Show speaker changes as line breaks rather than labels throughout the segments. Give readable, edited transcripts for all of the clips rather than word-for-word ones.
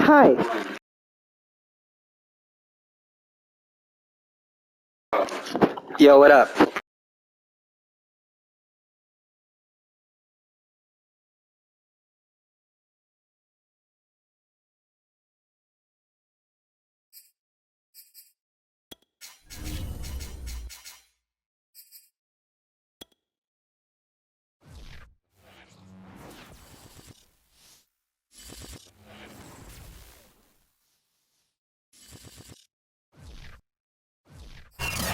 Hi. Yo, what up?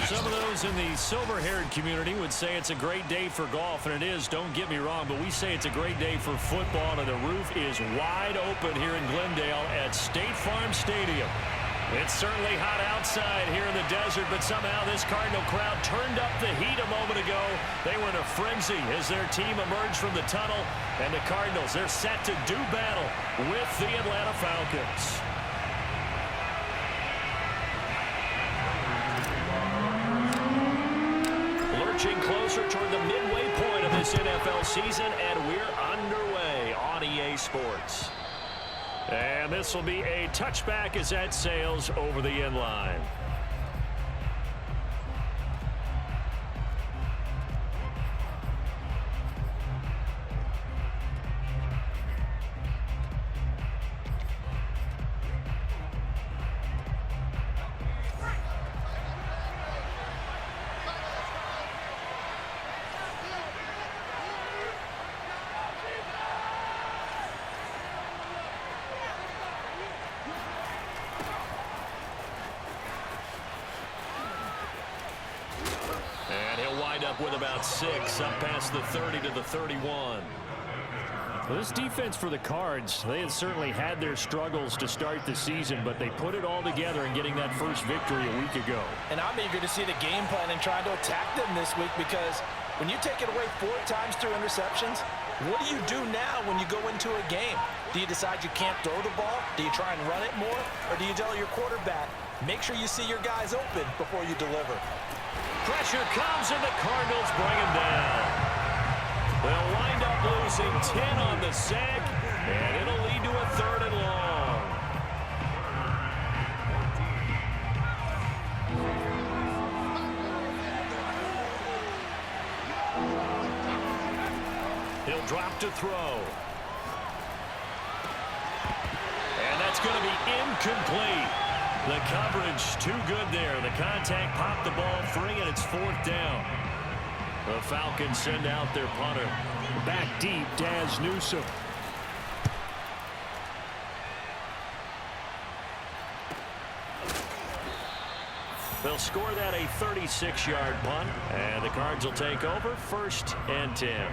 Some of those in the silver-haired community would say it's a great day for golf, and it is, don't get me wrong, but we say it's a great day for football, and the roof is wide open here in Glendale at State Farm Stadium. It's certainly hot outside here in the desert, but somehow this Cardinal crowd turned up the heat a moment ago. They were in a frenzy as their team emerged from the tunnel, and the Cardinals, they're set to do battle with the Atlanta Falcons. Lurching closer toward the midway point of this NFL season, and we're underway on EA Sports. And this will be a touchback as that sails over the end line. Up with about 6, up past the 30 to the 31.
Well, this defense for the Cards, they had certainly had their struggles to start the season, but they put it all together in getting that first victory a week ago.
And I'm eager to see the game plan and trying to attack them this week, because when you take it away 4 times through interceptions, what do you do now when you go into a game? Do you decide you can't throw the ball? Do you try and run it more? Or do you tell your quarterback, make sure you see your guys open before you deliver?
Pressure comes, and the Cardinals bring him down. They'll wind up losing 10 on the sack, and it'll lead to a 3rd and long. He'll drop to throw. And that's going to be incomplete. The coverage too good there. The contact popped the ball free, and it's 4th down. The Falcons send out their punter.
Back deep, Daz Newsome.
They'll score that a 36-yard punt, and the Cards will take over 1st and 10.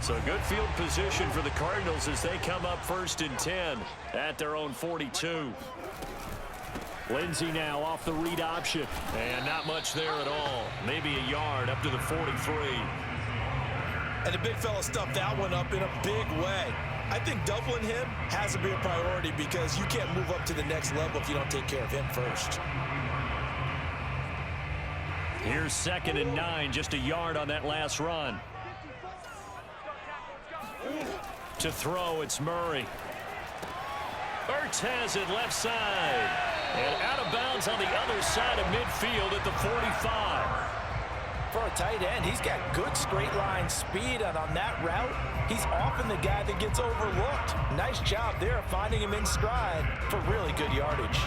So good field position for the Cardinals as they come up 1st and 10 at their own 42.
Lindsey now off the read option.
And not much there at all. Maybe a yard up to the 43.
And the big fella stuffed that one up in a big way. I think doubling him has to be a priority, because you can't move up to the next level if you don't take care of him first.
Here's 2nd and 9, just a yard on that last run. To throw, it's Murray. Ertz has it left side. And out of bounds on the other side of midfield at the 45.
For a tight end, he's got good straight line speed, and on that route, he's often the guy that gets overlooked. Nice job there finding him in stride for really good yardage.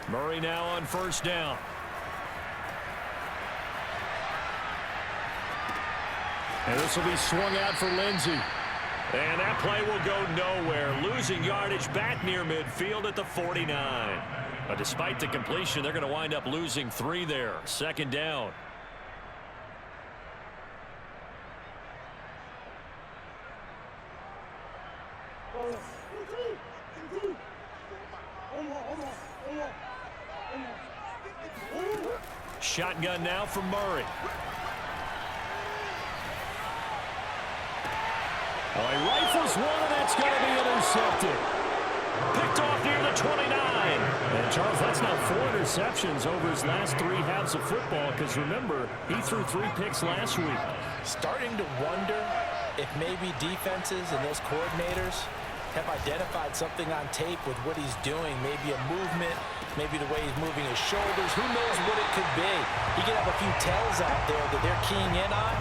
Murray now on 1st down.
And this will be swung out for Lindsey.
And that play will go nowhere. Losing yardage back near midfield at the 49. But despite the completion, they're going to wind up losing 3 there. 2nd down. shotgun now from Murray. Oh, he rifles one, and that's going to be intercepted. Picked off near the 29. And, Charles, that's now 4 interceptions over his last 3 halves of football because, remember, he threw 3 picks last week.
Starting to wonder if maybe defenses and those coordinators have identified something on tape with what he's doing. Maybe a movement, maybe the way he's moving his shoulders. Who knows what it could be? He could have a few tells out there that they're keying in on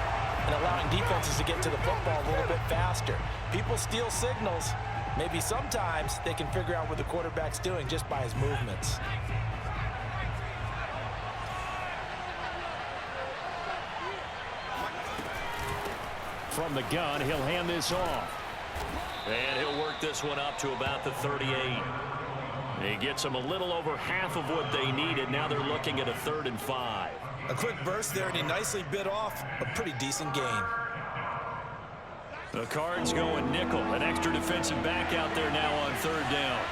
and allowing defenses to get to the football a little bit faster. People steal signals. Maybe sometimes they can figure out what the quarterback's doing just by his movements.
From the gun, he'll hand this off. And he'll work this one up to about the 38. He gets them a little over half of what they needed. Now they're looking at a 3rd and 5.
A quick burst there, and he nicely bit off a pretty decent gain.
The Cards going nickel. An extra defensive back out there now on 3rd down.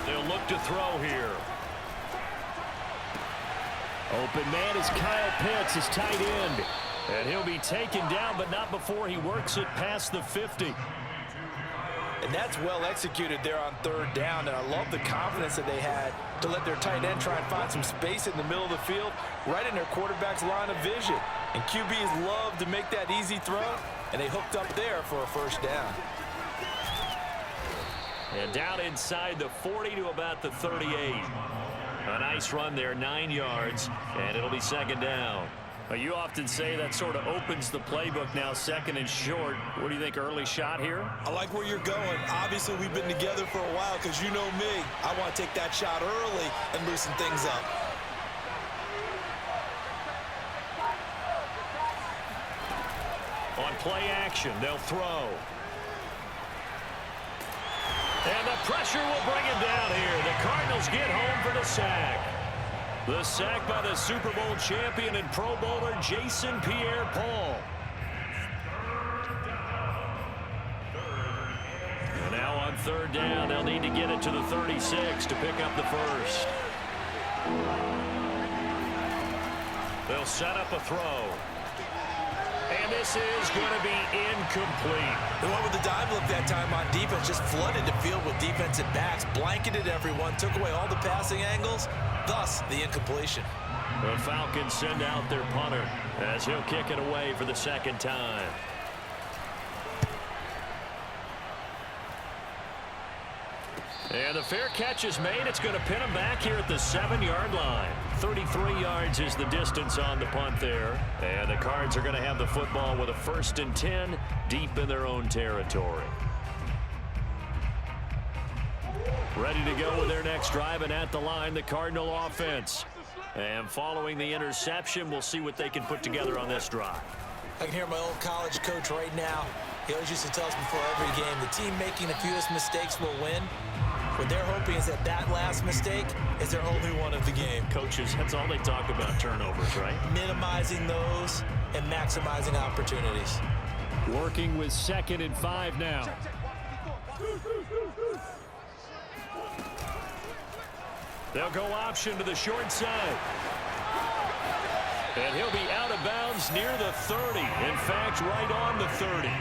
They'll look to throw here. Open man is Kyle Pitts, his tight end. And he'll be taken down, but not before he works it past the 50.
And that's well executed there on 3rd down. And I love the confidence that they had to let their tight end try and find some space in the middle of the field, right in their quarterback's line of vision. And QBs love to make that easy throw, and they hooked up there for a 1st down.
And down inside the 40 to about the 38. A nice run there, 9 yards, and it'll be 2nd down. You often say that sort of opens the playbook now, 2nd and short. What do you think, early shot here?
I like where you're going. Obviously, we've been together for a while because you know me. I want to take that shot early and loosen things up.
On play action, they'll throw. And the pressure will bring him down here. The Cardinals get home for the sack. The sack by the Super Bowl champion and Pro Bowler Jason Pierre-Paul. And now on 3rd down, they'll need to get it to the 36 to pick up the 1st. They'll set up a throw. And this is going to be incomplete.
The one with the dive look that time on defense just flooded the field with defensive backs, blanketed everyone, took away all the passing angles, thus the incompletion.
The Falcons send out their punter as he'll kick it away for the 2nd time. And the fair catch is made. It's going to pin him back here at the 7-yard line. 33 yards is the distance on the punt there. And the Cards are going to have the football with a 1st and 10 deep in their own territory. Ready to go with their next drive, and at the line, the Cardinal offense. And following the interception, we'll see what they can put together on this drive.
I can hear my old college coach right now. He always used to tell us before every game, the team making the fewest mistakes will win. What they're hoping is that that last mistake is their only one of the game.
Coaches, that's all they talk about, turnovers, right?
Minimizing those and maximizing opportunities.
Working with 2nd and 5 now. They'll go option to the short side. And he'll be out of bounds near the 30. In fact, right on the 30.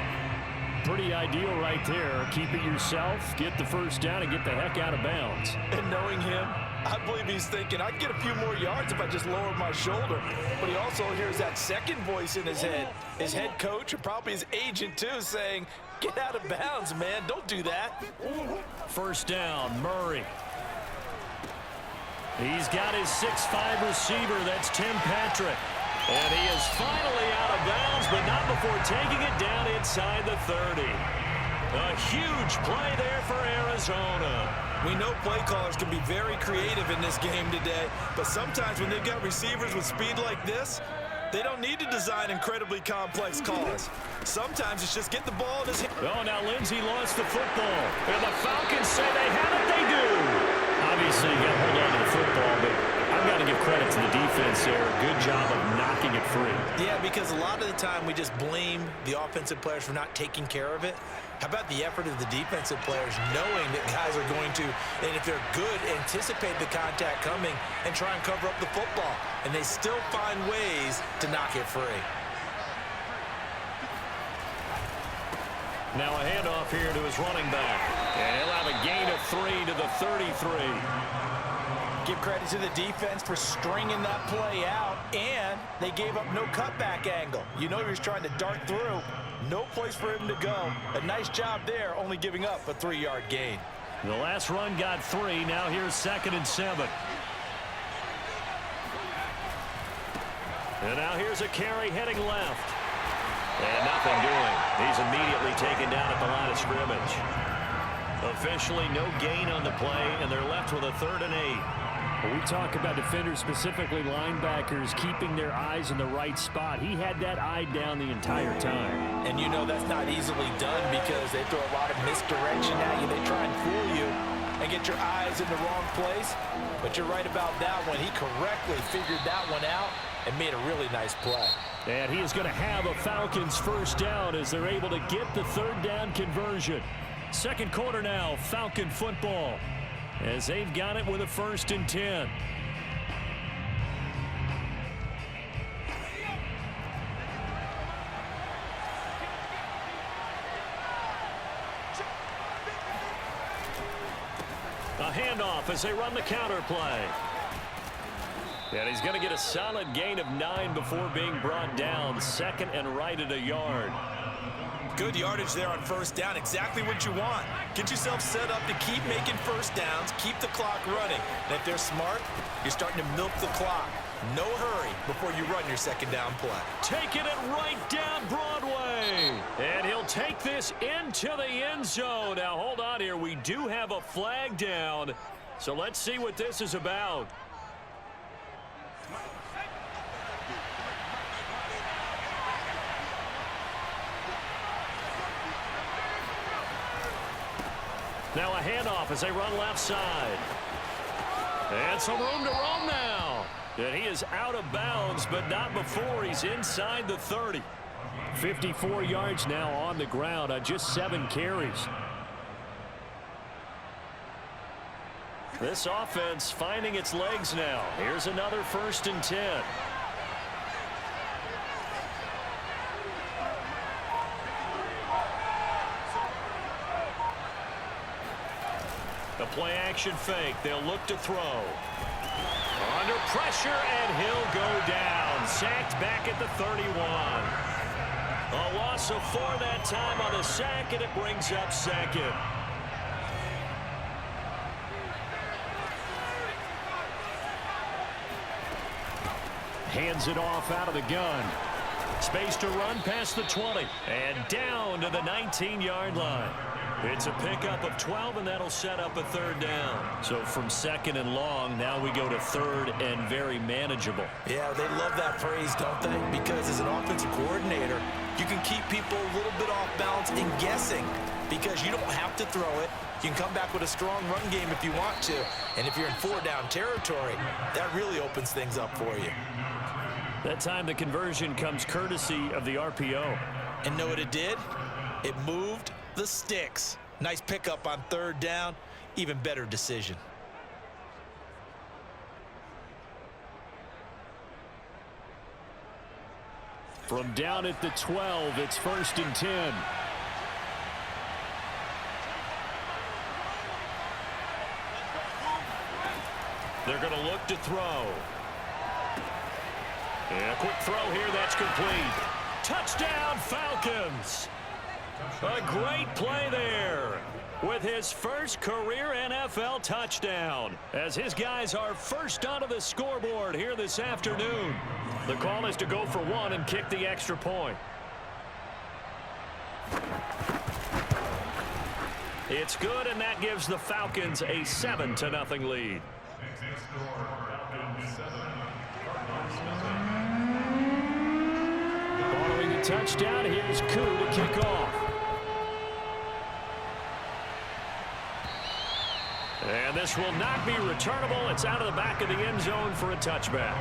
Pretty ideal right there. Keep it yourself, get the 1st down, and get the heck out of bounds.
And knowing him, I believe he's thinking, I'd get a few more yards if I just lowered my shoulder. But he also hears that second voice in his head. His head coach, or probably his agent too, saying, get out of bounds, man. Don't do that.
1st down, Murray. He's got his 6'5" receiver. That's Tim Patrick. And he is finally out of bounds, but not before taking it down inside the 30. A huge play there for Arizona.
We know play callers can be very creative in this game today, but sometimes when they've got receivers with speed like this, they don't need to design incredibly complex calls. Sometimes it's just get the ball in his hand.
Oh, now Lindsey lost the football. And the Falcons say they have it. They do. Obviously, you got to hold on to the football, but I've got to give credit to the defense
defense there. Good job of knocking it free.
Yeah, because a lot of the time we just blame the offensive players for not taking care of it. How about the effort of the defensive players knowing that guys are going to, and if they're good, anticipate the contact coming and try and cover up the football. And they still find ways to knock it free.
Now a handoff here to his running back. And he'll have a gain of 3 to the 33.
Give credit to the defense for stringing that play out, and they gave up no cutback angle. You know he was trying to dart through. No place for him to go. A nice job there, only giving up a 3-yard gain.
The last run got 3. Now here's 2nd and 7. And now here's a carry heading left. And nothing doing. He's immediately taken down at the line of scrimmage. Officially no gain on the play, and they're left with a 3rd and 8.
When we talk about defenders, specifically linebackers, keeping their eyes in the right spot. He had that eye down the entire time.
And you know that's not easily done because they throw a lot of misdirection at you. They try and fool you and get your eyes in the wrong place. But you're right about that one. He correctly figured that one out and made a really nice play.
And he is going to have a Falcons first down as they're able to get the 3rd down conversion. Second quarter now, Falcon football, as they've got it with a 1st and 10. A handoff as they run the counter play. And he's going to get a solid gain of 9 before being brought down. 2nd and right at a yard.
Good yardage there on 1st down. Exactly what you want. Get yourself set up to keep making 1st downs. Keep the clock running. And if they're smart, you're starting to milk the clock. No hurry before you run your 2nd down play.
Taking it right down Broadway. And he'll take this into the end zone. Now, hold on here. We do have a flag down. So let's see what this is about. Now a handoff as they run left side. And some room to roam now. And he is out of bounds, but not before he's inside the 30. 54 yards now on the ground on just 7 carries. This offense finding its legs now. Here's another 1st and 10. The play action fake. They'll look to throw. Under pressure, and he'll go down. Sacked back at the 31. A loss of 4 that time on the sack, and it brings up 2nd. Hands it off out of the gun. Space to run past the 20. And down to the 19-yard line. It's a pickup of 12, and that'll set up a 3rd down. So from 2nd and long, now we go to 3rd and very manageable.
Yeah, they love that phrase, don't they? Because as an offensive coordinator, you can keep people a little bit off balance and guessing because you don't have to throw it. You can come back with a strong run game if you want to. And if you're in 4-down territory, that really opens things up for you.
That time the conversion comes courtesy of the RPO.
And know what it did? It moved the sticks. Nice pickup on 3rd down. Even better decision.
From down at the 12, it's 1st and 10. They're going to look to throw. And a quick throw here, that's complete. Touchdown, Falcons! A great play there with his first career NFL touchdown as his guys are first onto the scoreboard here this afternoon. The call is to go for 1 and kick the extra point. It's good, and that gives the Falcons a 7-0 lead. Following the touchdown, here's Koo to kick off. And this will not be returnable. It's out of the back of the end zone for a touchback.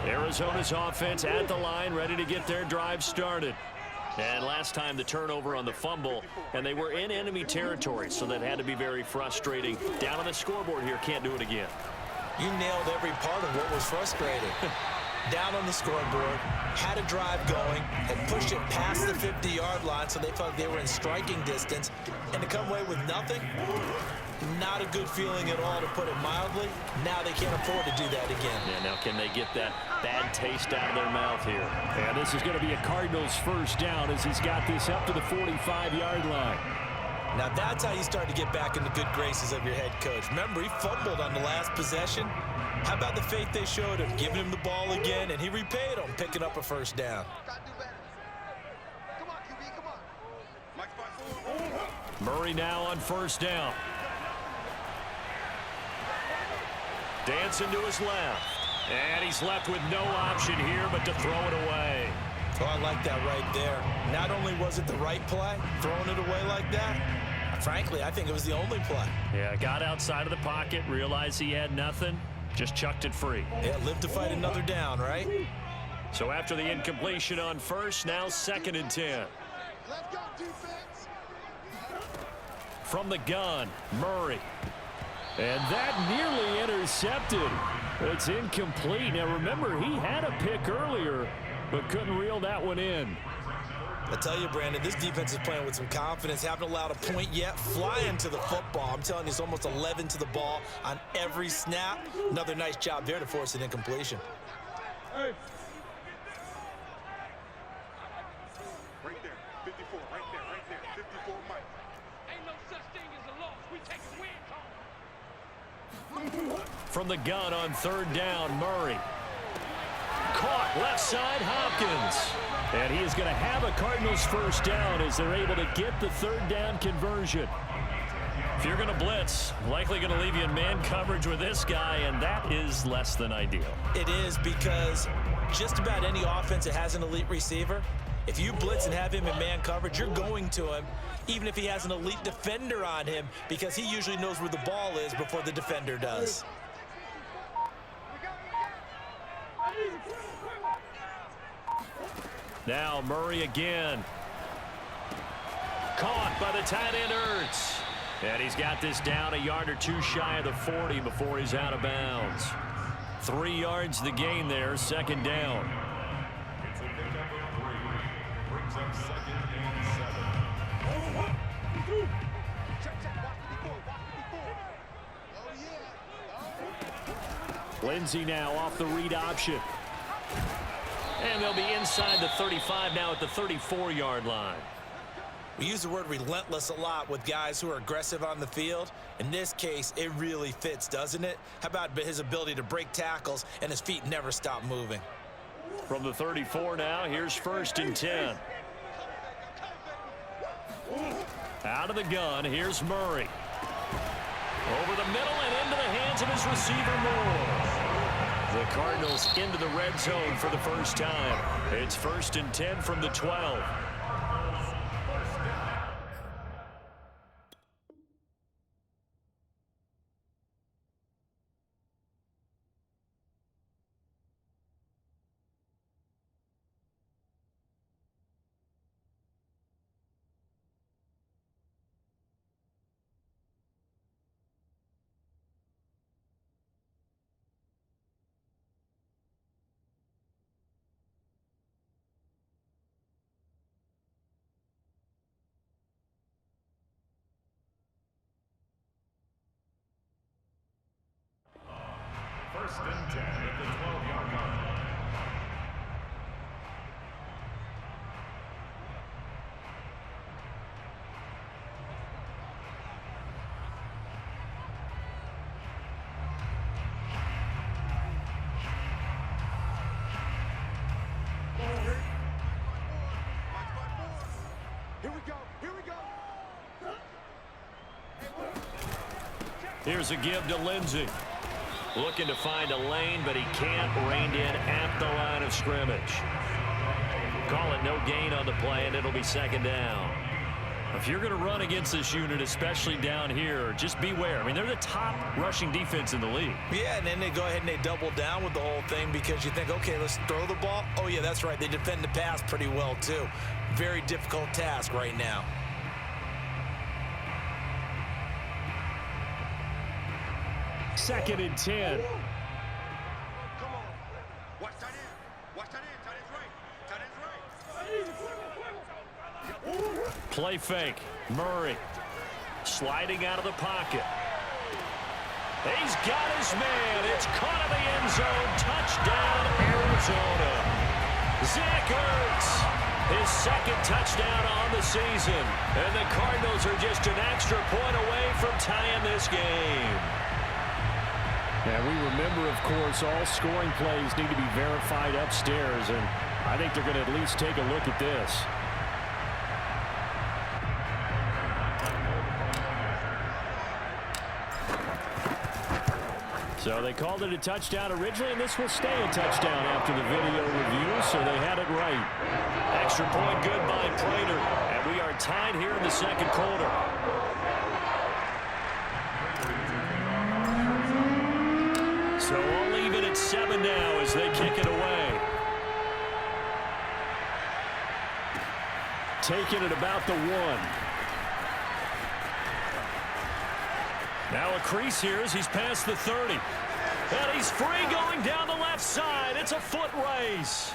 Arizona's offense at the line, ready to get their drive started. And last time the turnover on the fumble, and they were in enemy territory, so that had to be very frustrating. Down on the scoreboard here, can't do it again.
You nailed every part of what was frustrating. Down on the scoreboard, had a drive going, had pushed it past the 50-yard line so they felt they were in striking distance, and to come away with nothing, not a good feeling at all, to put it mildly. Now they can't afford to do that again.
Yeah, now can they get that bad taste out of their mouth here? And this is going to be a Cardinals first down as he's got this up to the 45-yard line.
Now that's how you start to get back in the good graces of your head coach. Remember, he fumbled on the last possession. How about the faith they showed him, giving him the ball again, and he repaid them, picking up a first down.
Murray now on first down. Dancing to his left. And he's left with no option here but to throw it away.
Oh, I like that right there. Not only was it the right play, throwing it away like that, frankly, I think it was the only play.
Yeah, got outside of the pocket, realized he had nothing, just chucked it free.
Yeah, live to fight another down, right?
So after the incompletion on first, now 2nd and 10.
Let's go, defense.
From the gun, Murray. And that nearly intercepted. It's incomplete. Now remember, he had a pick earlier, but couldn't reel that one in.
I tell you, Brandon, this defense is playing with some confidence. Haven't allowed a point yet. Flying to the football. I'm telling you, it's almost 11 to the ball on every snap. Another nice job there to force an incompletion.
Hey. Right there, 54, right there, 54, Mike.
Ain't no such thing as a loss. We take the win,
From the gun on 3rd down, Murray. Caught left side, Hopkins. And he is going to have a Cardinals first down as they're able to get the 3rd down conversion. If you're going to blitz, likely going to leave you in man coverage with this guy, and that is less than ideal.
It is, because just about any offense that has an elite receiver, if you blitz and have him in man coverage, you're going to him, even if he has an elite defender on him, because he usually knows where the ball is before the defender does.
Now Murray again. Caught by the tight end, Ertz. And he's got this down a yard or two shy of the 40 before he's out of bounds. 3 yards the gain there, 2nd down. Lindsey now off the read option. And they'll be inside the 35 now at the 34-yard line.
We use the word relentless a lot with guys who are aggressive on the field. In this case, it really fits, doesn't it? How about his ability to break tackles and his feet never stop moving?
From the 34 now, here's 1st and 10. Out of the gun, here's Murray. Over the middle and into the hands of his receiver, Moore. The Cardinals into the red zone for the first time. It's 1st and 10 from the 12.
First and 10 at the 12-yard line.
Here we go, here we go.
Here's a give to Lindsey. Looking to find a lane, but he can't. Reined in at the line of scrimmage. Call it no gain on the play, and it'll be 2nd down. If you're going to run against this unit, especially down here, just beware. I mean, they're the top rushing defense in the league.
Yeah, and then they go ahead and they double down with the whole thing because you think, okay, let's throw the ball. Oh, yeah, that's right. They defend the pass pretty well, too. Very difficult task right now.
Second and 10.
Come on. Watch that in. Watch that in. Tight end's right. Tight end's right.
Play fake. Murray sliding out of the pocket. He's got his man. It's caught in the end zone. Touchdown, Arizona. Zach Ertz, his second touchdown on the season. And the Cardinals are just an extra point away from tying this game.
And we remember, of course, all scoring plays need to be verified upstairs, and I think they're going to at least take a look at this. So they called it a touchdown originally, and this will stay a touchdown after the video review, so they had it right.
Extra point good by Prater, and we are tied here in the second quarter. So we'll leave it at 7 now as they kick it away.
Taking it about the 1.
Now a crease here as he's past the 30. And he's free going down the left side. It's a foot race.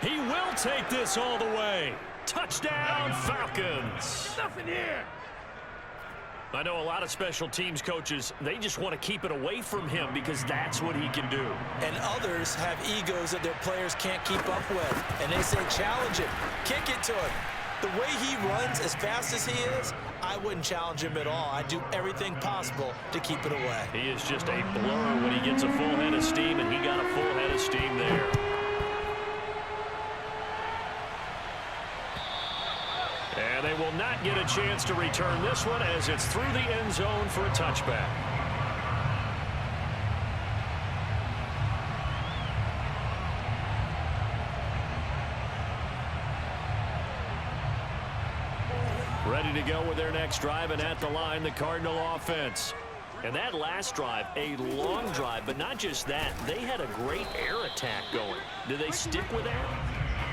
He will take this all the way. Touchdown, Falcons.
Nothing here.
I know a lot of special teams coaches, they just want to keep it away from him because that's what he can do.
And others have egos that their players can't keep up with. And they say, challenge him. Kick it to him. The way he runs as fast as he is, I wouldn't challenge him at all. I'd do everything possible to keep it away.
He is just a blur when he gets a full head of steam, and he got a full head of steam there. And they will not get a chance to return this one as it's through the end zone for a touchback. Ready to go with their next drive, and at the line, the Cardinal offense. And that last drive, a long drive, but not just that. They had a great air attack going. Do they stick with that?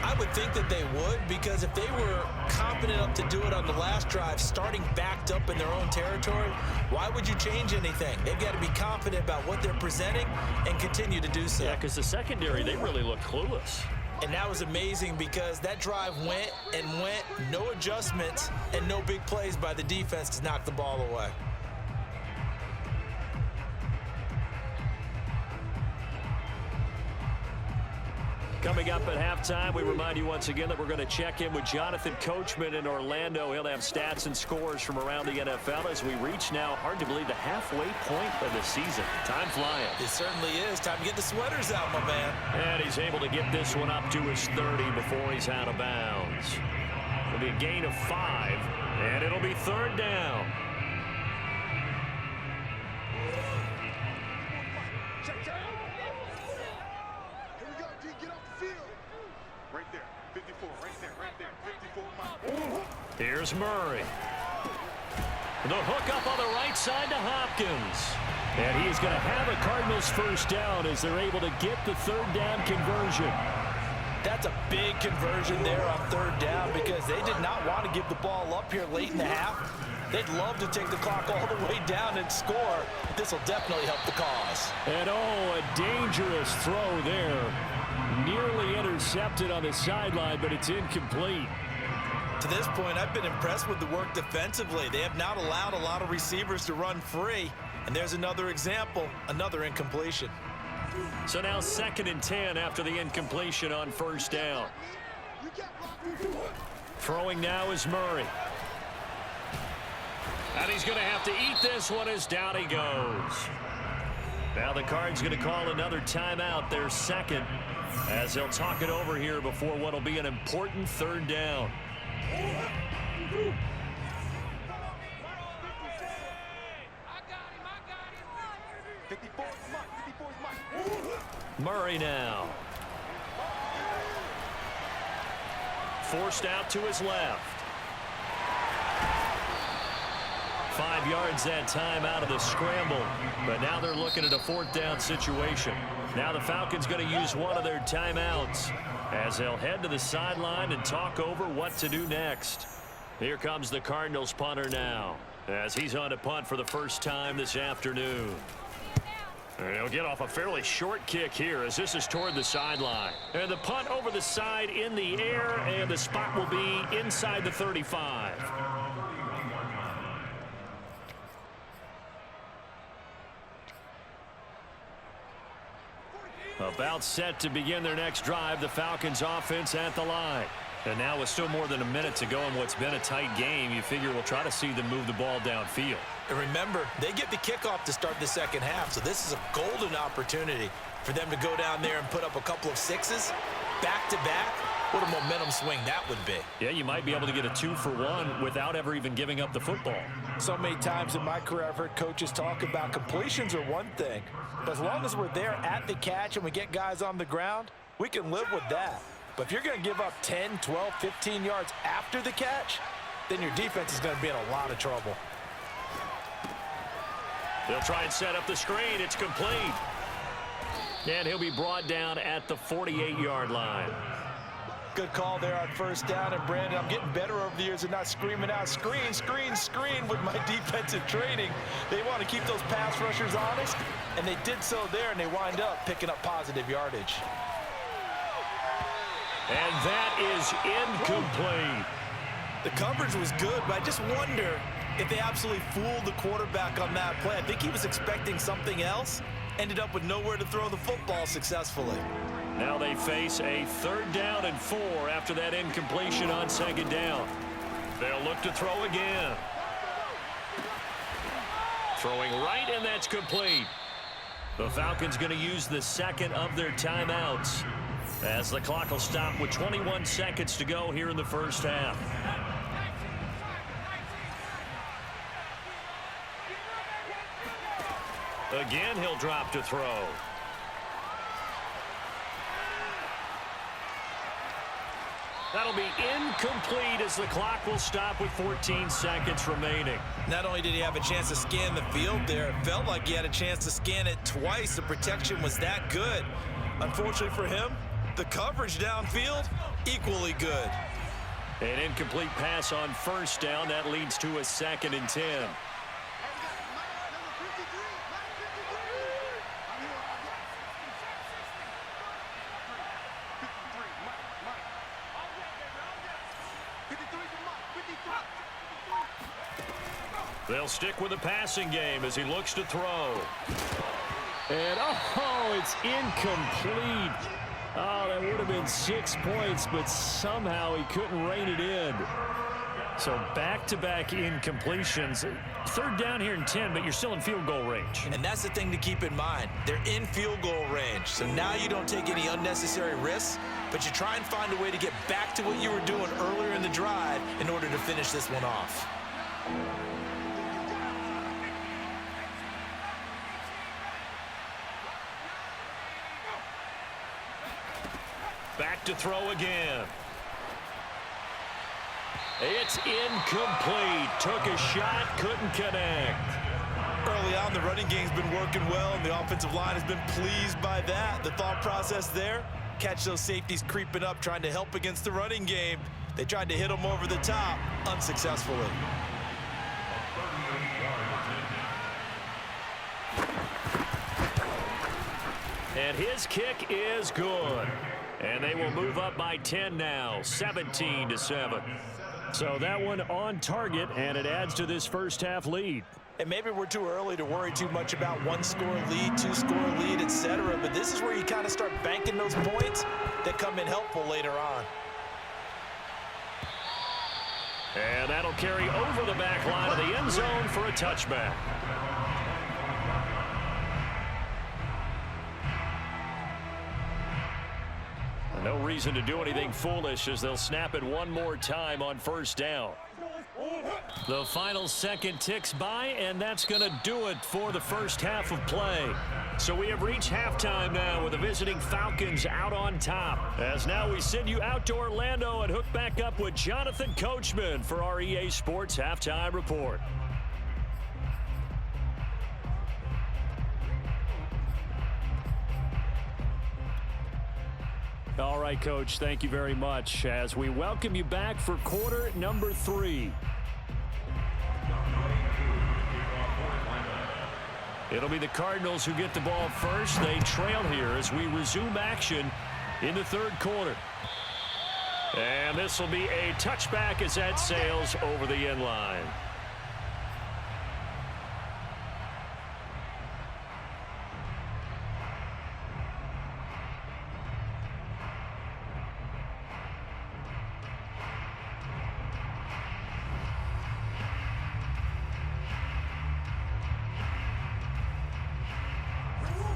I would think that they would, because if they were confident enough to do it on the last drive, starting backed up in their own territory, why would you change anything? They've got to be confident about what they're presenting and continue to do so.
Yeah, because the secondary, they really look clueless.
And that was amazing because that drive went and went, no adjustments, and no big plays by the defense to knock the ball away.
Coming up at halftime, we remind you once again that we're going to check in with Jonathan Coachman in Orlando. He'll have stats and scores from around the NFL as we reach now, hard to believe, the halfway point of the season. Time flying.
It certainly is. Time to get the sweaters out, my man.
And he's able to get this one up to his 30 before he's out of bounds. It'll be a gain of 5, and it'll be third down.
Check down. Here we go, D. Get off the field. Right there. 54. Right there. Right there. 54. Mike.
Here's Murray. The hook up on the right side to Hopkins. And he is going to have a Cardinals first down as they're able to get the third down conversion.
That's a big conversion there on third down because they did not want to give the ball up here late in the half. They'd love to take the clock all the way down and score. This will definitely help the cause.
And oh, a dangerous throw there. Nearly intercepted on the sideline, but it's incomplete.
To this point, I've been impressed with the work defensively. They have not allowed a lot of receivers to run free. And there's another example, another incompletion.
So now 2nd and 10 after the incompletion on first down. Throwing now is Murray. And he's going to have to eat this one as down he goes. Now the Cards going to call another timeout, their second, as they'll talk it over here before what will be an important third down. Murray now. Forced out to his left. 5 yards that time out of the scramble. But now they're looking at a 4th down situation. Now the Falcons going to use one of their timeouts as they'll head to the sideline and talk over what to do next. Here comes the Cardinals punter now as he's on to punt for the first time this afternoon. And he'll get off a fairly short kick here as this is toward the sideline. And the punt over the side in the air, and the spot will be inside the 35. About set to begin their next drive, the Falcons offense at the line. And now with still more than a minute to go in what's been a tight game, you figure we'll try to see them move the ball downfield.
And remember, they get the kickoff to start the second half, so this is a golden opportunity for them to go down there and put up a couple of sixes back-to-back. What a momentum swing that would be.
Yeah, you might be able to get a 2-for-1 without ever even giving up the football.
So many times in my career I've heard coaches talk about completions are one thing, but as long as we're there at the catch and we get guys on the ground, we can live with that. But if you're going to give up 10, 12, 15 yards after the catch, then your defense is going to be in a lot of trouble.
They'll try and set up the screen. It's complete. And he'll be brought down at the 48-yard line.
Good call there on first down. And, Brandon, I'm getting better over the years and not screaming out, screen, screen, screen with my defensive training. They want to keep those pass rushers honest, and they did so there, and they wind up picking up positive yardage.
And that is incomplete.
The coverage was good, but I just wonder if they absolutely fooled the quarterback on that play. I think he was expecting something else, ended up with nowhere to throw the football successfully.
Now they face a 3rd down and 4 after that incompletion on 2nd down. They'll look to throw again. Throwing right, and that's complete. The Falcons going to use the 2nd of their timeouts as the clock will stop with 21 seconds to go here in the first half. Again, he'll drop to throw. That'll be incomplete as the clock will stop with 14 seconds remaining.
Not only did he have a chance to scan the field there, it felt like he had a chance to scan it twice. The protection was that good. Unfortunately for him, the coverage downfield, equally good.
An incomplete pass on first down. That leads to a 2nd and 10. They'll stick with the passing game as he looks to throw. And, oh, it's incomplete. Oh, that would have been 6 points, but somehow he couldn't rein it in. So back-to-back incompletions. 3rd down here and 10, but you're still in field goal range.
And that's the thing to keep in mind. They're in field goal range. So now you don't take any unnecessary risks, but you try and find a way to get back to what you were doing earlier in the drive in order to finish this one off.
Back to throw again. It's incomplete. Took a shot, couldn't connect.
Early on, the running game's been working well, and the offensive line has been pleased by that. The thought process there, catch those safeties creeping up, trying to help against the running game. They tried to hit them over the top, unsuccessfully.
And his kick is good. And they will move up by 10 now, 17-7. So that one on target, and it adds to this first half lead.
And maybe we're too early to worry too much about 1-score lead, 2-score lead, etc. But this is where you kind of start banking those points that come in helpful later on.
And that'll carry over the back line of the end zone for a touchback. No reason to do anything foolish as they'll snap it one more time on first down. The final second ticks by, and that's going to do it for the first half of play. So we have reached halftime now with the visiting Falcons out on top. As now we send you out to Orlando and hook back up with Jonathan Coachman for our EA Sports Halftime Report.
All right, Coach, thank you very much as we welcome you back for quarter number 3. It'll be the Cardinals who get the ball first. They trail here as we resume action in the third quarter. And this will be a touchback as that sails over the end line.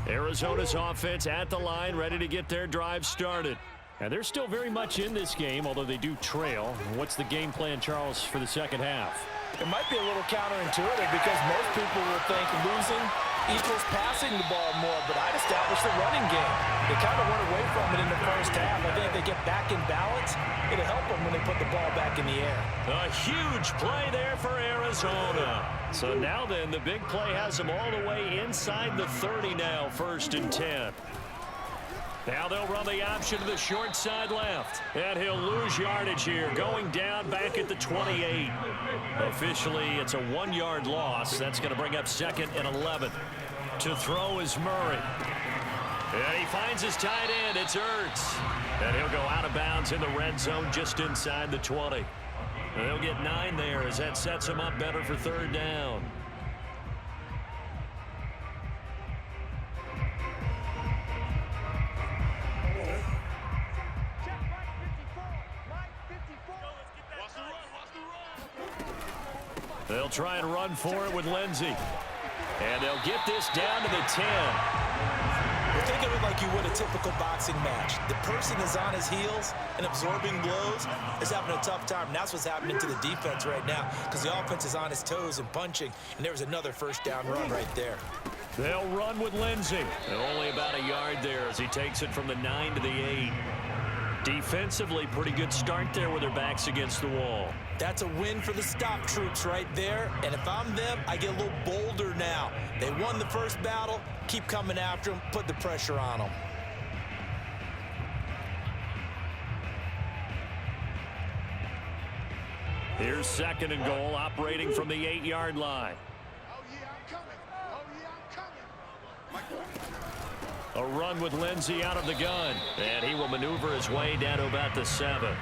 Arizona's offense at the line, ready to get their drive started. And they're still very much in this game, although they do trail. What's the game plan, Charles, for the second half?
It might be a little counterintuitive because most people will think losing equals passing the ball more, but I'd establish the running game. They kind of went away from it in the first half. I think if they get back in balance, it'll help them when they put the ball back in the air.
A huge play there for Arizona. So now then, the big play has them all the way inside the 30 now, 1st and 10. Now they'll run the option to the short side left. And he'll lose yardage here, going down back at the 28. Officially, it's a 1-yard loss. That's going to bring up 2nd and 11. To throw is Murray. And he finds his tight end. It's Ertz. And he'll go out of bounds in the red zone just inside the 20. And they'll get 9 there as that sets him up better for 3rd down. They'll try and run for it with Lindsey. And they'll get this down to the 10.
Well, think of it like you would a typical boxing match. The person is on his heels and absorbing blows is having a tough time. And that's what's happening to the defense right now because the offense is on his toes and punching. And there was another 1st down run right there.
They'll run with Lindsey. And only about a yard there as he takes it from the 9 to the 8. Defensively, pretty good start there with their backs against the wall.
That's a win for the stop troops right there. And if I'm them, I get a little bolder now. They won the first battle. Keep coming after them. Put the pressure on them.
Here's 2nd and goal, operating from the 8-yard line.
Oh, yeah, I'm coming. Oh, yeah, I'm coming.
A run with Lindsey out of the gun. And he will maneuver his way down to about the 7.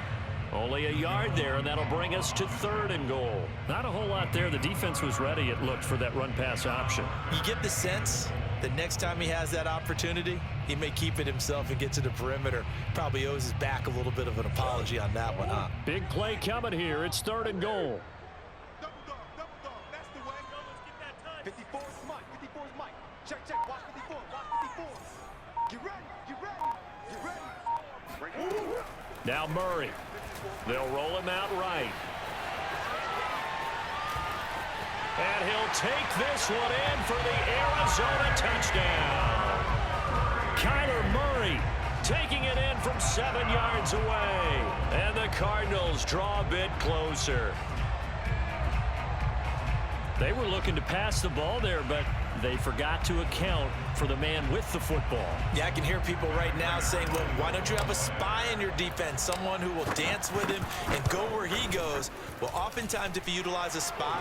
Only a yard there, and that'll bring us to 3rd and goal. Not a whole lot there. The defense was ready, it looked, for that run-pass option.
You get the sense that next time he has that opportunity, he may keep it himself and get to the perimeter. Probably owes his back a little bit of an apology on that one, huh?
Big play coming here. It's 3rd and goal.
Double dog, that's the way. Let's get that time. 54 is Mike, 54 is Mike. Check, check, watch 54, watch 54. Get ready, get ready, get ready.
Now Murray. They'll roll him out right. And he'll take this one in for the Arizona touchdown. Kyler Murray taking it in from 7 yards away. And the Cardinals draw a bit closer. They were looking to pass the ball there, but they forgot to account for the man with the football.
Yeah, I can hear people right now saying, well, why don't you have a spy in your defense, someone who will dance with him and go where he goes? Well, oftentimes if you utilize a spy,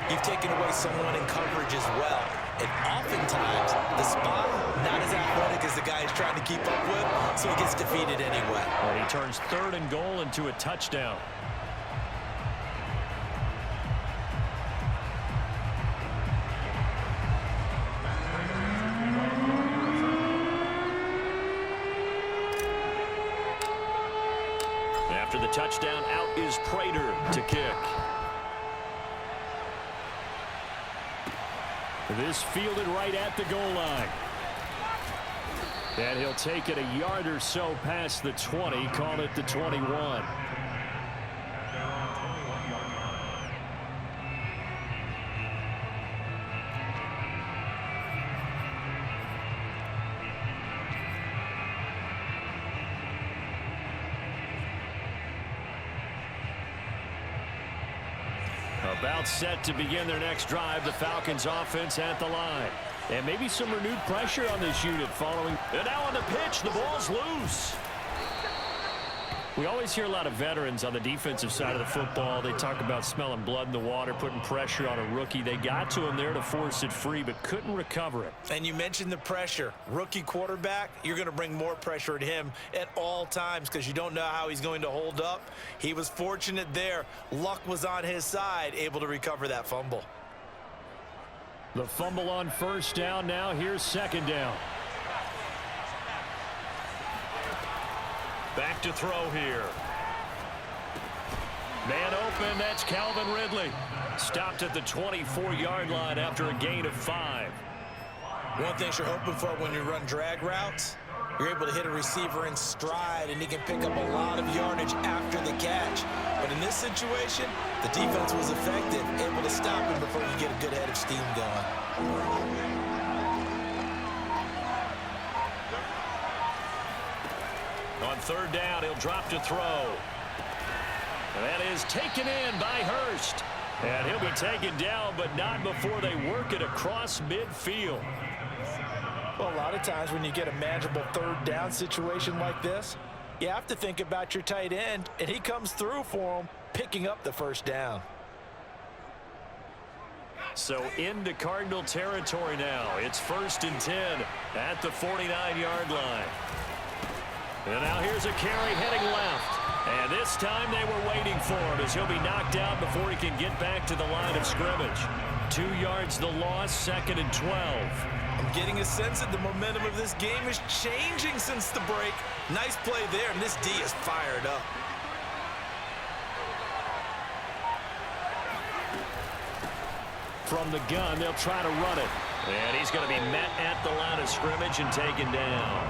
you've taken away someone in coverage as well. And oftentimes the spy, not as athletic as the guy he's trying to keep up with, so he gets defeated anyway.
And he turns 3rd and goal into a touchdown. After the touchdown, out is Prater to kick. This fielded right at the goal line. And he'll take it a yard or so past the 20, call it the 21. About set to begin their next drive, the Falcons offense at the line. And maybe some renewed pressure on this unit following. And now on the pitch, the ball's loose. We always hear a lot of veterans on the defensive side of the football. They talk about smelling blood in the water, putting pressure on a rookie. They got to him there to force it free, but couldn't recover it.
And you mentioned the pressure. Rookie quarterback, you're going to bring more pressure at him at all times because you don't know how he's going to hold up. He was fortunate there. Luck was on his side, able to recover that fumble.
The fumble on first down now. Here's second down. Back to throw here. Man open, that's Calvin Ridley. Stopped at the 24-yard line after a gain of 5.
One thing you're hoping for when you run drag routes, you're able to hit a receiver in stride, and he can pick up a lot of yardage after the catch. But in this situation, the defense was effective, able to stop him before you get a good head of steam going.
On third down, he'll drop to throw. And that is taken in by Hurst. And he'll be taken down, but not before they work it across midfield.
Well, a lot of times when you get a manageable third down situation like this, you have to think about your tight end, and he comes through for him, picking up the first down.
So into Cardinal territory now. It's 1st and 10 at the 49-yard line. And now here's a carry heading left. And this time they were waiting for him as he'll be knocked out before he can get back to the line of scrimmage. 2 yards the loss, 2nd and 12.
I'm getting a sense that the momentum of this game is changing since the break. Nice play there, and this D is fired up.
From the gun, they'll try to run it. And he's going to be met at the line of scrimmage and taken down.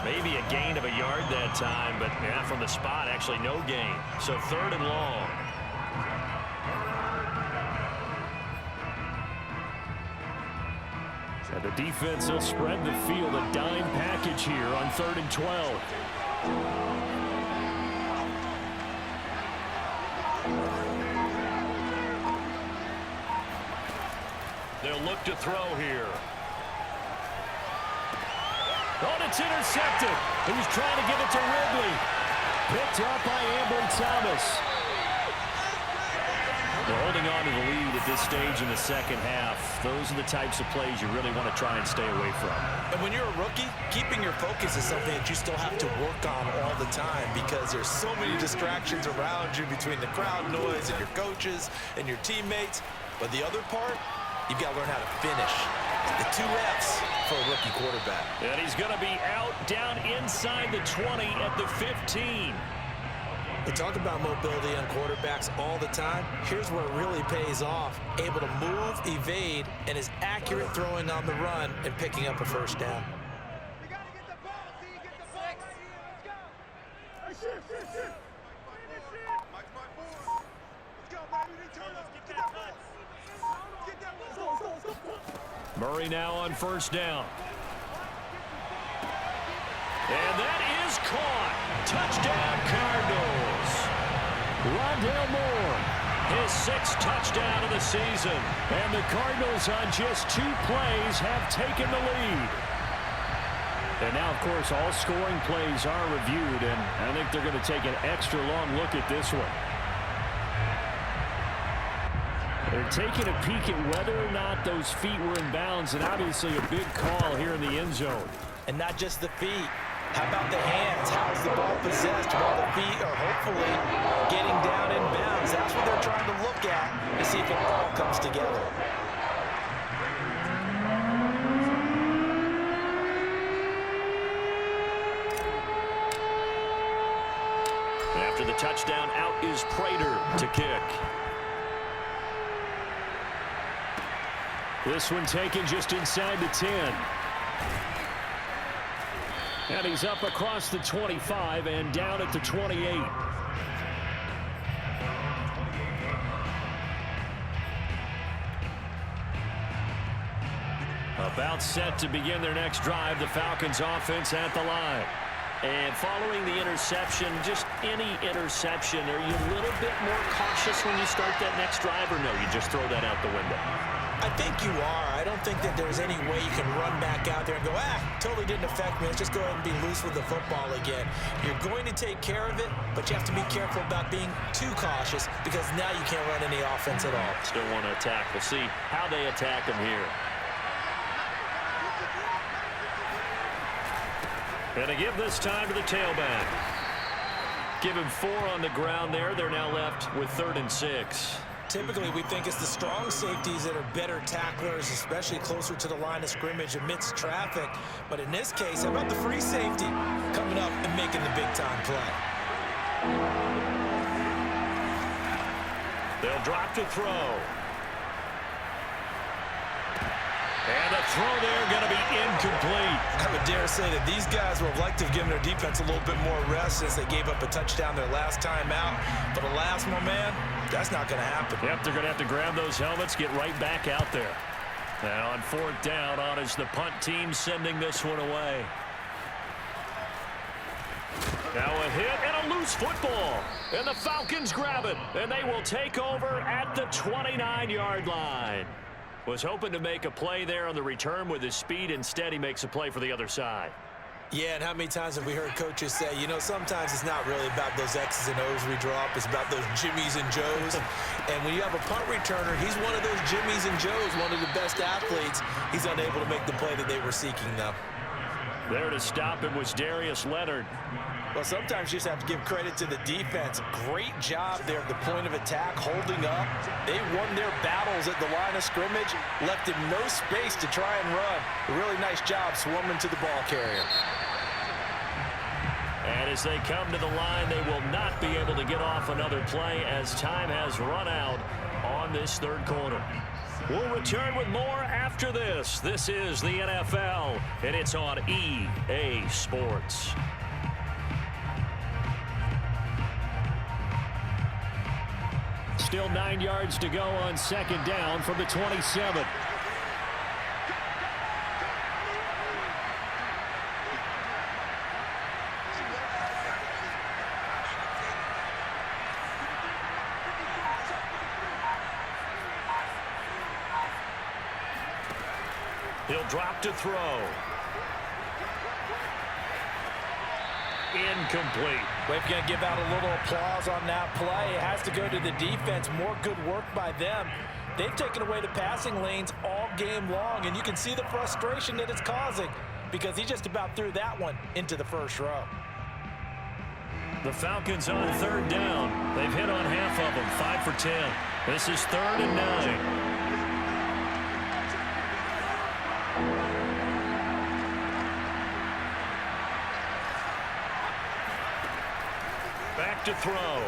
Maybe a gain of a yard that time, but yeah, from the spot, actually no gain. So 3rd and long. And the defense will spread the field, a dime package here on 3rd and 12. They'll look to throw here. Oh, it's intercepted. He was trying to give it to Ridley. Picked up by Amber Thomas. They're holding on to the lead at this stage in the second half. Those are the types of plays you really want to try and stay away from.
And when you're a rookie, keeping your focus is something that you still have to work on all the time because there's so many distractions around you between the crowd noise and your coaches and your teammates. But the other part, you've got to learn how to finish. The 2 F's for a rookie quarterback.
And he's going to be out down inside the 20 at the 15.
They talk about mobility on quarterbacks all the time. Here's where it really pays off. Able to move, evade, and is accurate throwing on the run and picking up a first down.
We got to get the ball, D. Get the ball right here. Let's go. Hey, shift. Mike's my boy. Let's go, baby. Turn up. Get that ball. Get that ball. Let's go.
Murray now on first down. And that is caught. Touchdown, Cardinals. Rondale Moore, his 6th touchdown of the season. And the Cardinals on just 2 plays have taken the lead. And now, of course, all scoring plays are reviewed, and I think they're going to take an extra long look at this one. They're taking a peek at whether or not those feet were in bounds, and obviously a big call here in the end zone.
And not just the feet. How about the hands? How's the ball possessed while the feet are hopefully getting down in bounds? That's what they're trying to look at to see if it all comes together.
After the touchdown, out is Prater to kick. This one taken just inside the 10. And he's up across the 25 and down at the 28. About set to begin their next drive, the Falcons offense at the line. And following the interception, just any interception, are you a little bit more cautious when you start that next drive, or no, you just throw that out the window?
I think you are. I don't think that there's any way you can run back out there and go, totally didn't affect me. Let's just go ahead and be loose with the football again. You're going to take care of it, but you have to be careful about being too cautious because now you can't run any offense at all.
Still want to attack. We'll see how they attack them here. And to give this time to the tailback. Give him 4 on the ground there. They're now left with 3rd and 6.
Typically, we think it's the strong safeties that are better tacklers, especially closer to the line of scrimmage amidst traffic. But in this case, how about the free safety coming up and making the big-time play?
They'll drop to throw. And the throw there going to be incomplete.
I would dare say that these guys would have liked to have given their defense a little bit more rest since they gave up a touchdown their last time out. But alas, my man, that's not going to happen.
Yep, they're going to have to grab those helmets, get right back out there. Now on 4th down, on is the punt team sending this one away. Now a hit and a loose football. And the Falcons grab it. And they will take over at the 29-yard line. Was hoping to make a play there on the return with his speed. Instead, he makes a play for the other side.
Yeah, and how many times have we heard coaches say, you know, sometimes it's not really about those X's and O's we drop. It's about those Jimmies and Joes. And when you have a punt returner, he's one of those Jimmies and Joes, one of the best athletes. He's unable to make the play that they were seeking, though.
There to stop him was Darius Leonard.
Well, sometimes you just have to give credit to the defense. Great job there at the point of attack, holding up. They won their battles at the line of scrimmage, left him no space to try and run. A really nice job swarming to the ball carrier.
And as they come to the line, they will not be able to get off another play as time has run out on this 3rd quarter. We'll return with more after this. This is the NFL, and it's on EA Sports. Still 9 yards to go on 2nd down from the 27. He'll drop to throw. Incomplete.
We're going to give out a little applause on that play. It has to go to the defense. More good work by them. They've taken away the passing lanes all game long, and you can see the frustration that it's causing because he just about threw that one into the 1st row.
The Falcons on 3rd down. They've hit on half of them, 5 for 10. This is 3rd and 9. To throw.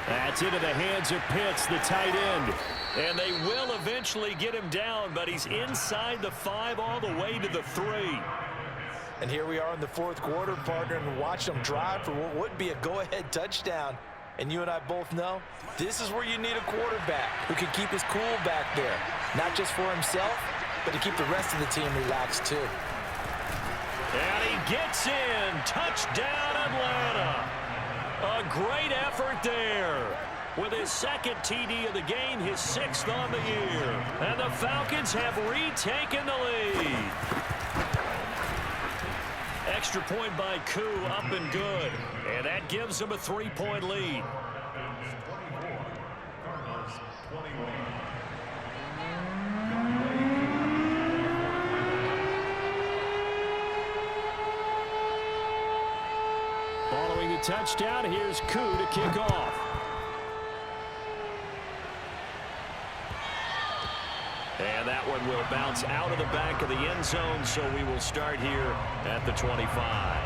That's into the hands of Pitts, the tight end. And they will eventually get him down, but he's inside the 5 all the way to the 3.
And here we are in the 4th quarter, partner, and watch them drive for what would be a go-ahead touchdown. And you and I both know this is where you need a quarterback who can keep his cool back there. Not just for himself, but to keep the rest of the team relaxed too.
And he gets in. Touchdown, Atlanta. A great effort there. With his 2nd TD of the game, his 6th on the year. And the Falcons have retaken the lead. Extra point by Koo, up and good. And that gives them a 3-point lead. Following the touchdown, here's Koo to kick off. And that one will bounce out of the back of the end zone, so we will start here at the 25.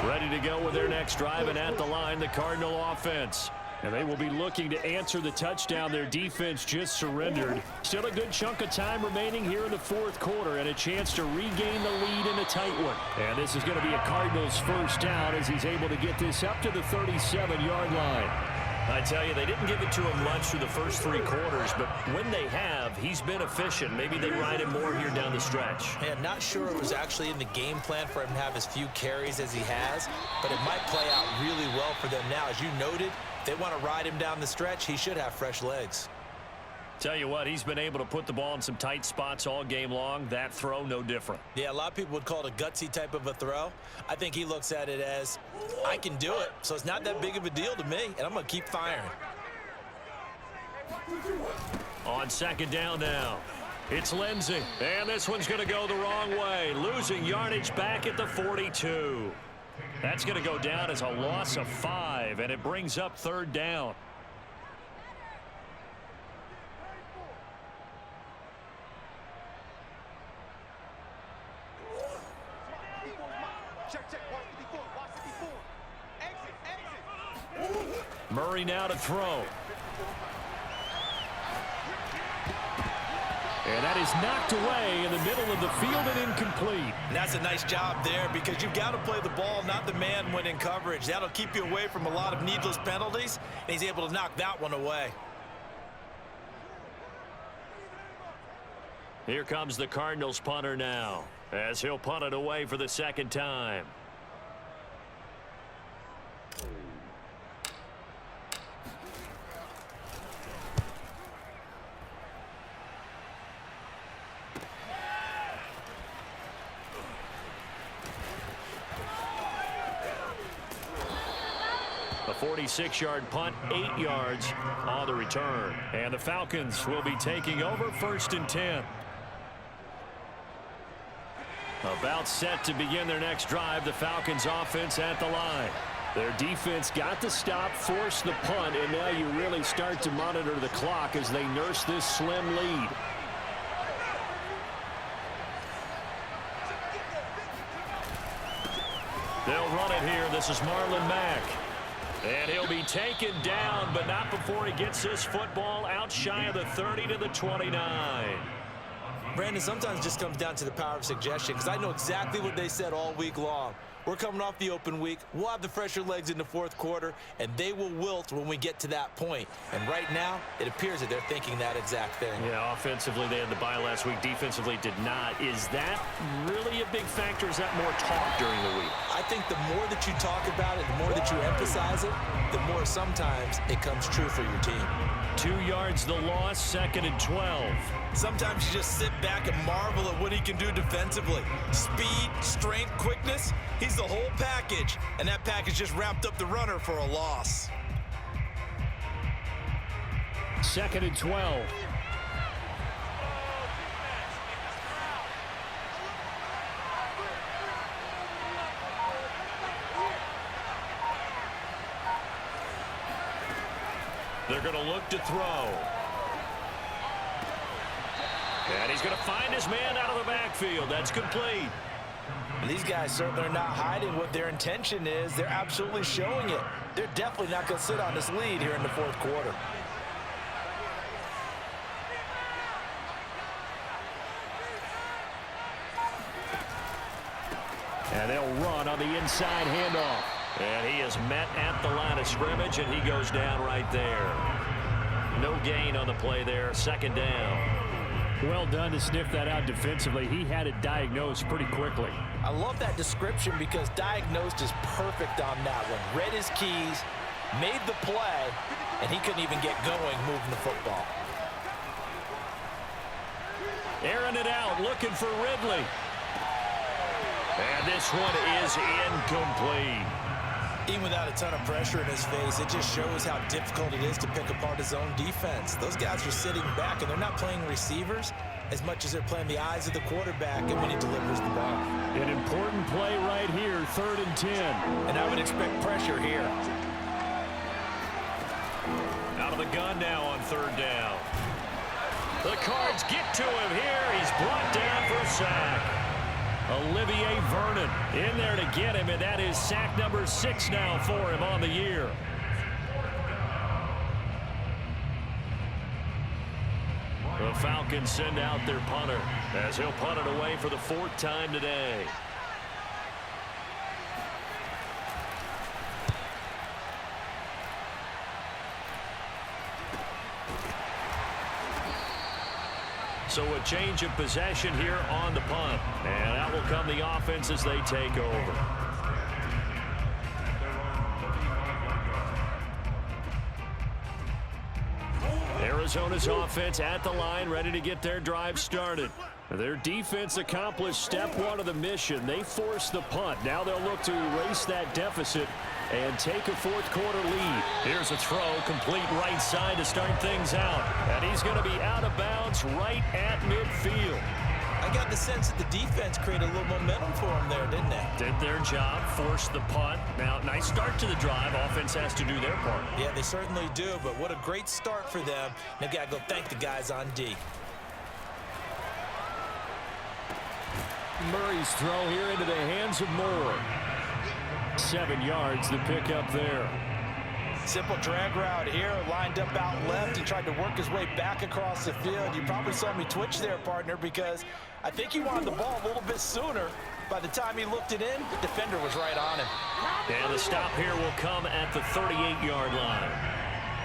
Ready to go with their next drive, and at the line, the Cardinal offense. And they will be looking to answer the touchdown their defense just surrendered. Still a good chunk of time remaining here in the 4th quarter and a chance to regain the lead in a tight one. And this is going to be a Cardinals 1st down as he's able to get this up to the 37-yard line. I tell you, they didn't give it to him much through the first 3 quarters, but when they have, he's been efficient. Maybe they ride him more here down the stretch.
Yeah, I'm not sure it was actually in the game plan for him to have as few carries as he has, but it might play out really well for them now. As you noted, if they want to ride him down the stretch, he should have fresh legs.
Tell you what, he's been able to put the ball in some tight spots all game long. That throw, no different.
Yeah, a lot of people would call it a gutsy type of a throw. I think he looks at it as, I can do it, so it's not that big of a deal to me, and I'm going to keep firing.
On second down now, it's Lindsey, and this one's going to go the wrong way, losing yardage back at the 42. That's going to go down as a loss of 5, and it brings up third down. Murray now to throw. And that is knocked away in the middle of the field and incomplete.
And that's a nice job there because you've got to play the ball, not the man when in coverage. That'll keep you away from a lot of needless penalties, and he's able to knock that one away.
Here comes the Cardinals punter now, as he'll punt it away for the second time. A 46-yard punt, 8 yards on the return. And the Falcons will be taking over first and 10. About set to begin their next drive, the Falcons offense at the line. Their defense got the stop, forced the punt, and now you really start to monitor the clock as they nurse this slim lead. They'll run it here. This is Marlon Mack. And he'll be taken down, but not before he gets this football out shy of the 30 to the 29.
Brandon, sometimes it just comes down to the power of suggestion because I know exactly what they said all week long. We're coming off the open week. We'll have the fresher legs in the fourth quarter, and they will wilt when we get to that point. And right now, it appears that they're thinking that exact thing.
Yeah, offensively, they had the bye last week. Defensively, did not. Is that really a big factor? Is that more talk during the week?
I think the more that you talk about it, the more that you emphasize it, the more sometimes it comes true for your team.
2 yards the loss, second and 12.
Sometimes you just sit back and marvel at what he can do defensively. Speed, strength, quickness, he's the whole package. And that package just wrapped up the runner for a loss.
Second and 12. They're going to look to throw. And he's going to find his man out of the backfield. That's complete.
And these guys certainly are not hiding what their intention is. They're absolutely showing it. They're definitely not going to sit on this lead here in the fourth quarter.
And they'll run on the inside handoff. And he is met at the line of scrimmage, and he goes down right there. No gain on the play there. Second down. Well done to sniff that out defensively. He had it diagnosed pretty quickly.
I love that description because diagnosed is perfect on that one. Read his keys, made the play, and he couldn't even get going moving the football.
Airing it out, looking for Ridley. And this one is incomplete.
Even without a ton of pressure in his face, it just shows how difficult it is to pick apart his own defense. Those guys are sitting back, and they're not playing receivers as much as they're playing the eyes of the quarterback and when he delivers the ball.
An important play right here, 3rd and 10.
And I would expect pressure here.
Out of the gun now on 3rd down. The Cards get to him here. He's brought down for a sack. Olivier Vernon in there to get him, and that is sack number 6 now for him on the year. The Falcons send out their punter as he'll punt it away for the 4th time today. So a change of possession here on the punt. And out will come the offense as they take over. Arizona's offense at the line, ready to get their drive started. Their defense accomplished step one of the mission. They forced the punt. Now they'll look to erase that deficit and take a fourth-quarter lead. Here's a throw, complete right side to start things out. And he's going to be out of bounds right at midfield.
I got the sense that the defense created a little momentum for them there, didn't they?
Did their job, forced the punt. Now, nice start to the drive. Offense has to do their part.
Yeah, they certainly do, but what a great start for them. They've got to go thank the guys on D.
Murray's throw here into the hands of Moore. 7 yards, the pickup there.
Simple drag route here, lined up out left. He tried to work his way back across the field. You probably saw me twitch there, partner, because I think he wanted the ball a little bit sooner. By the time he looked it in, the defender was right on him.
And the stop here will come at the 38-yard line.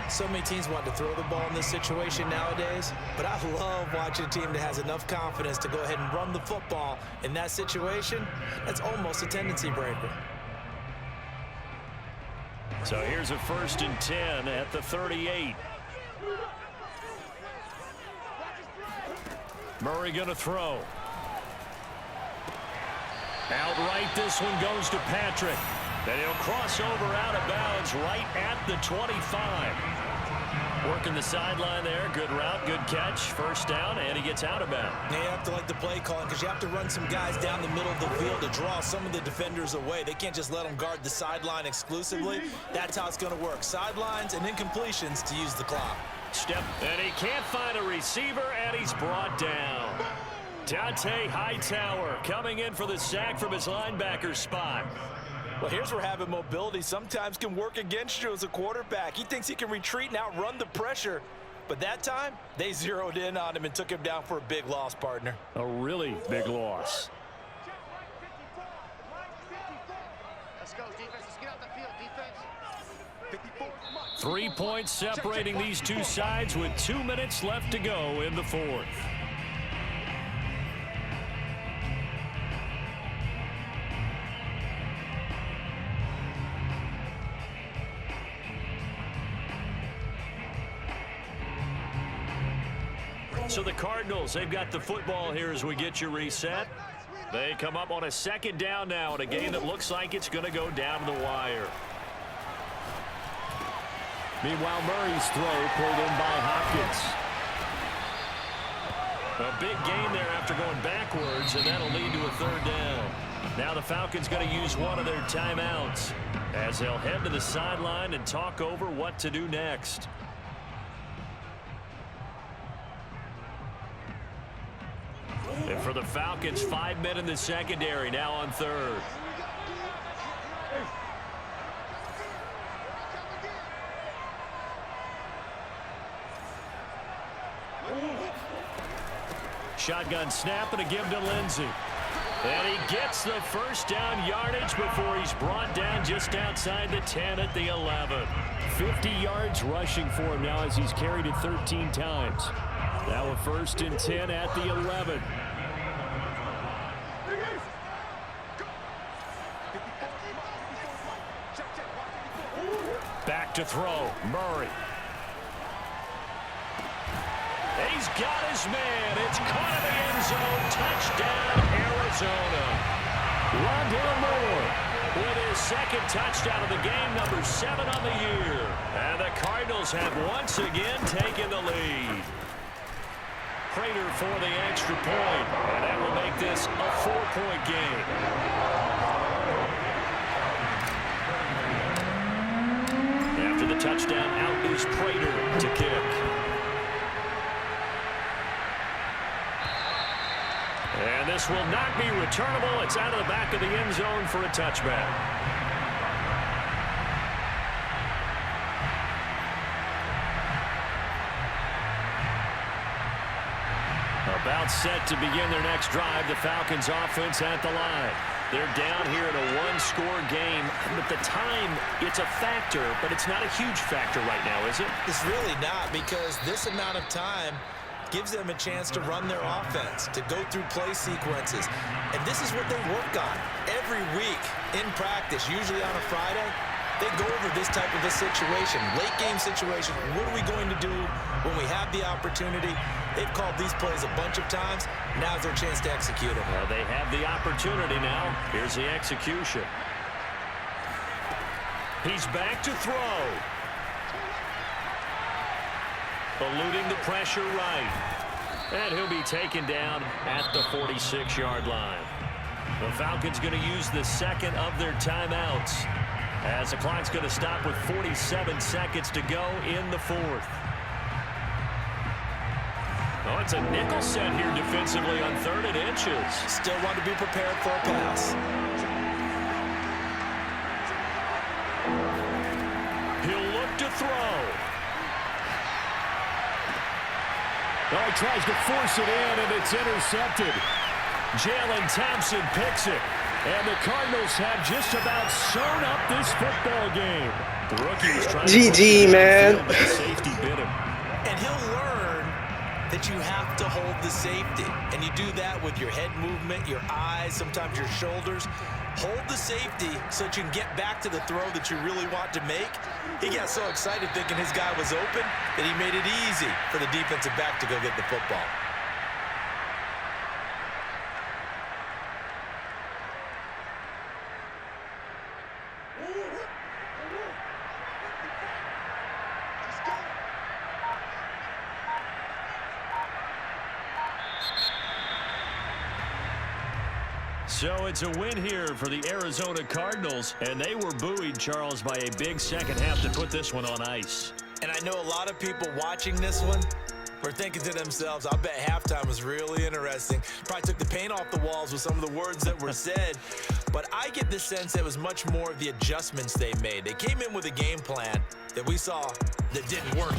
So many teams want to throw the ball in this situation nowadays, but I love watching a team that has enough confidence to go ahead and run the football in that situation. That's almost a tendency breaker.
So here's a 1st and 10 at the 38. Murray going to throw. Outright, this one goes to Patrick. And he'll cross over out of bounds right at the 25. Working the sideline there. Good route, good catch. First down, and he gets out of bounds.
Yeah, you have to like the play calling because you have to run some guys down the middle of the field to draw some of the defenders away. They can't just let them guard the sideline exclusively. That's how it's going to work. Sidelines and incompletions to use the clock.
Step, and he can't find a receiver, and he's brought down. Dante Hightower coming in for the sack from his linebacker spot.
Well, here's where having mobility sometimes can work against you as a quarterback. He thinks he can retreat and outrun the pressure. But that time, they zeroed in on him and took him down for a big loss, partner.
A really big loss.
Let's go, defense. Let's get out the field, defense.
3 points separating these two sides with 2 minutes left to go in the fourth. So the Cardinals, they've got the football here as we get you reset. They come up on a 2nd down now in a game that looks like it's going to go down to the wire. Meanwhile, Murray's throw pulled in by Hopkins. A big gain there after going backwards, and that'll lead to a 3rd down. Now the Falcons going to use one of their timeouts as they'll head to the sideline and talk over what to do next. And for the Falcons, 5 men in the secondary, now on 3rd. Shotgun snap and a give to Lindsey. And he gets the 1st down yardage before he's brought down just outside the 10 at the 11. 50 yards rushing for him now as he's carried it 13 times. Now a 1st and 10 at the 11. Back to throw, Murray. He's got his man. It's caught in the end zone. Touchdown, Arizona. Rondale Moore with his 2nd touchdown of the game, number 7 on the year. And the Cardinals have once again taken the lead. Prater for the extra point, and that will make this a 4-point game. After the touchdown, out is Prater to kick. And this will not be returnable. It's out of the back of the end zone for a touchback. About set to begin their next drive, the Falcons offense at the line. They're down here in a 1-score game, but the time, it's a factor, but it's not a huge factor right now, is it?
It's really not, because this amount of time gives them a chance to run their offense, to go through play sequences. And this is what they work on every week in practice, usually on a Friday. They go over this type of a situation, late game situation. What are we going to do when we have the opportunity? They've called these plays a bunch of times. Now's their chance to execute them.
Well, they have the opportunity now. Here's the execution. He's back to throw. Eluding the pressure right. And he'll be taken down at the 46-yard line. The Falcons going to use the second of their timeouts, as the clock's going to stop with 47 seconds to go in the fourth. Oh, it's a nickel set here defensively on 3rd and inches.
Still want to be prepared for a pass.
He'll look to throw. Oh, he tries to force it in, and it's intercepted. Jalen Thompson picks it. And the Cardinals have just about sewn up this football game. The rookie was trying
GG, man.
but the safety bit him.
And he'll learn that you have to hold the safety. And you do that with your head movement, your eyes, sometimes your shoulders. Hold the safety so that you can get back to the throw that you really want to make. He got so excited thinking his guy was open that he made it easy for the defensive back to go get the football.
So it's a win here for the Arizona Cardinals, and they were buoyed, Charles, by a big second half to put this one on ice.
And I know a lot of people watching this one were thinking to themselves, I bet halftime was really interesting. Probably took the paint off the walls with some of the words that were said. But I get the sense that it was much more of the adjustments they made. They came in with a game plan that we saw that didn't work.